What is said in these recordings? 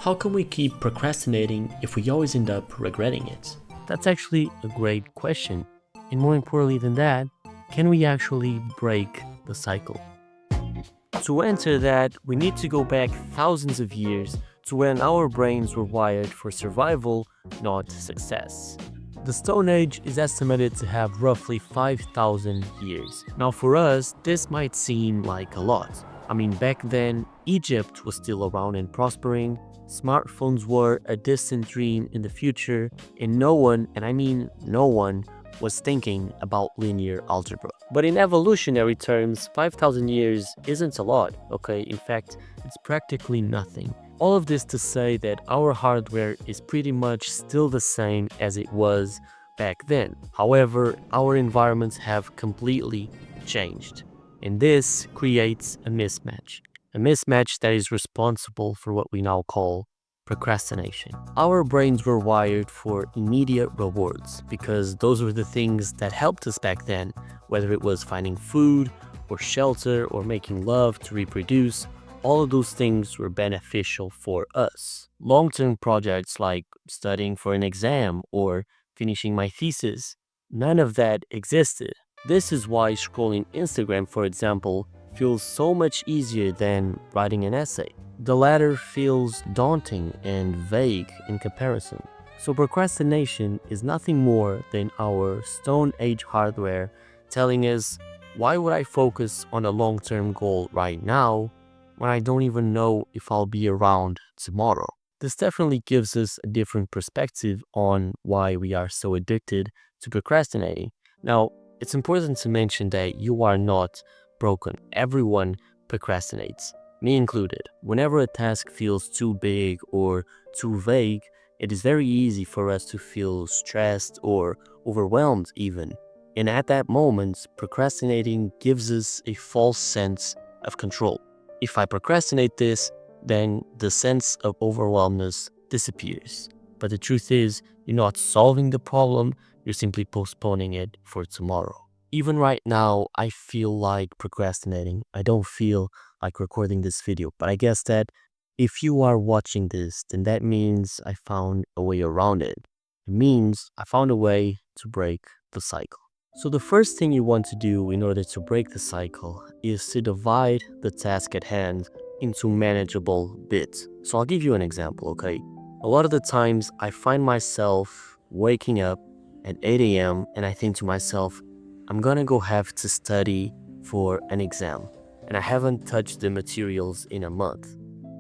How can we keep procrastinating if we always end up regretting it? That's actually a great question. And more importantly than that, can we actually break the cycle? To answer that, we need to go back thousands of years to when our brains were wired for survival, not success. The Stone Age is estimated to have roughly 5,000 years. Now for us, this might seem like a lot. I mean, back then, Egypt was still around and prospering, smartphones were a distant dream in the future, and no one, and I mean no one, was thinking about linear algebra. But in evolutionary terms, 5,000 years isn't a lot, okay? In fact, it's practically nothing. All of this to say that our hardware is pretty much still the same as it was back then. However, our environments have completely changed. And this creates a mismatch. A mismatch that is responsible for what we now call procrastination. Our brains were wired for immediate rewards because those were the things that helped us back then, whether it was finding food or shelter or making love to reproduce. All of those things were beneficial for us. Long-term projects like studying for an exam or finishing my thesis, none of that existed. This is why scrolling Instagram, for example, feels so much easier than writing an essay. The latter feels daunting and vague in comparison. So procrastination is nothing more than our Stone Age hardware telling us, why would I focus on a long-term goal right now when I don't even know if I'll be around tomorrow? This definitely gives us a different perspective on why we are so addicted to procrastinating. Now, it's important to mention that you are not broken. Everyone procrastinates, me included. Whenever a task feels too big or too vague, it is very easy for us to feel stressed or overwhelmed even. And at that moment, procrastinating gives us a false sense of control. If I procrastinate this, then the sense of overwhelmness disappears. But the truth is, you're not solving the problem, you're simply postponing it for tomorrow. Even right now, I feel like procrastinating. I don't feel like recording this video, but I guess that if you are watching this, then that means I found a way around it. It means I found a way to break the cycle. So the first thing you want to do in order to break the cycle is to divide the task at hand into manageable bits. So I'll give you an example, okay? A lot of the times I find myself waking up at 8 a.m. and I think to myself, I'm gonna go have to study for an exam, and I haven't touched the materials in a month.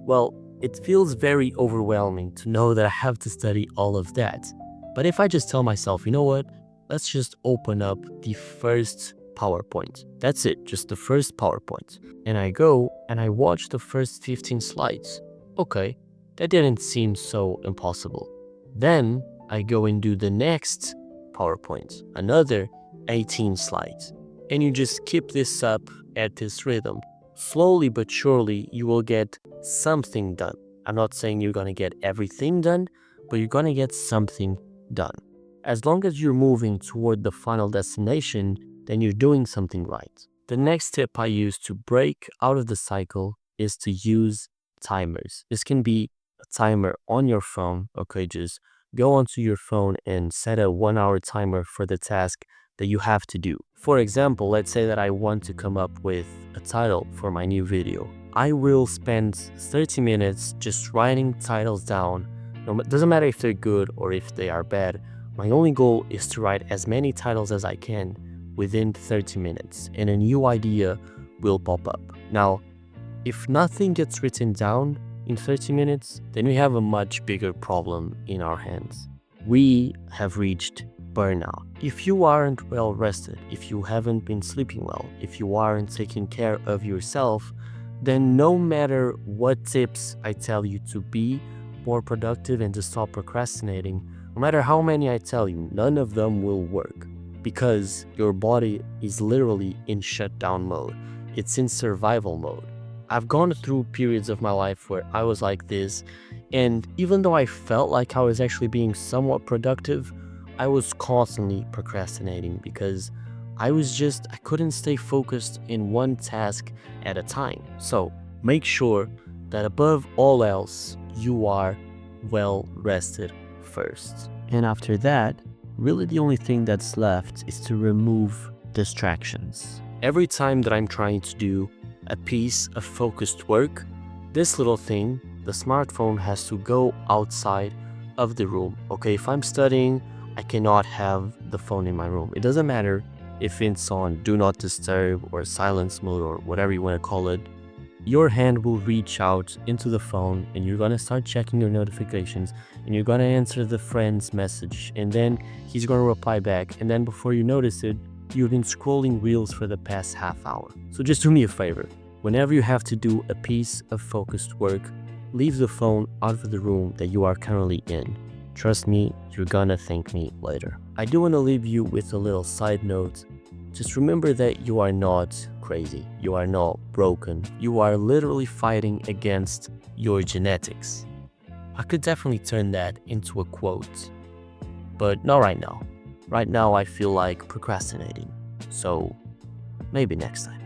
Well, it feels very overwhelming to know that I have to study all of that. But if I just tell myself, you know what, let's just open up the first PowerPoint. That's it, just the first PowerPoint. And I go and I watch the first 15 slides. Okay, that didn't seem so impossible. Then I go and do the next PowerPoint, another 18 slides. And you just keep this up at this rhythm. Slowly but surely, you will get something done. I'm not saying you're gonna get everything done, but you're gonna get something done. As long as you're moving toward the final destination, then you're doing something right. The next tip I use to break out of the cycle is to use timers. This can be a timer on your phone. Okay, just go onto your phone and set a 1-hour timer for the task that you have to do. For example, let's say that I want to come up with a title for my new video. I will spend 30 minutes just writing titles down. Doesn't matter if they're good or if they are bad. My only goal is to write as many titles as I can within 30 minutes, and a new idea will pop up. Now, if nothing gets written down in 30 minutes, then we have a much bigger problem in our hands. We have reached burnout. If you aren't well rested, if you haven't been sleeping well, if you aren't taking care of yourself, then no matter what tips I tell you to be more productive and to stop procrastinating, no matter how many I tell you, none of them will work because your body is literally in shutdown mode. It's in survival mode. I've gone through periods of my life where I was like this, and even though I felt like I was actually being somewhat productive, I was constantly procrastinating because I couldn't stay focused in one task at a time. So make sure that above all else, you are well rested first. And after that, really the only thing that's left is to remove distractions. Every time that I'm trying to do a piece of focused work, this little thing, the smartphone, has to go outside of the room. Okay, if I'm studying, I cannot have the phone in my room. It doesn't matter if it's on do not disturb or silence mode or whatever you want to call it. Your hand will reach out into the phone and you're gonna start checking your notifications and you're gonna answer the friend's message and then he's gonna reply back, and then before you notice it, you've been scrolling reels for the past half hour. So just do me a favor. Whenever you have to do a piece of focused work, leave the phone out of the room that you are currently in. Trust me, you're gonna thank me later. I do want to leave you with a little side note. Just remember that you are not crazy. You are not broken. You are literally fighting against your genetics. I could definitely turn that into a quote, but not right now. Right now, I feel like procrastinating. So maybe next time.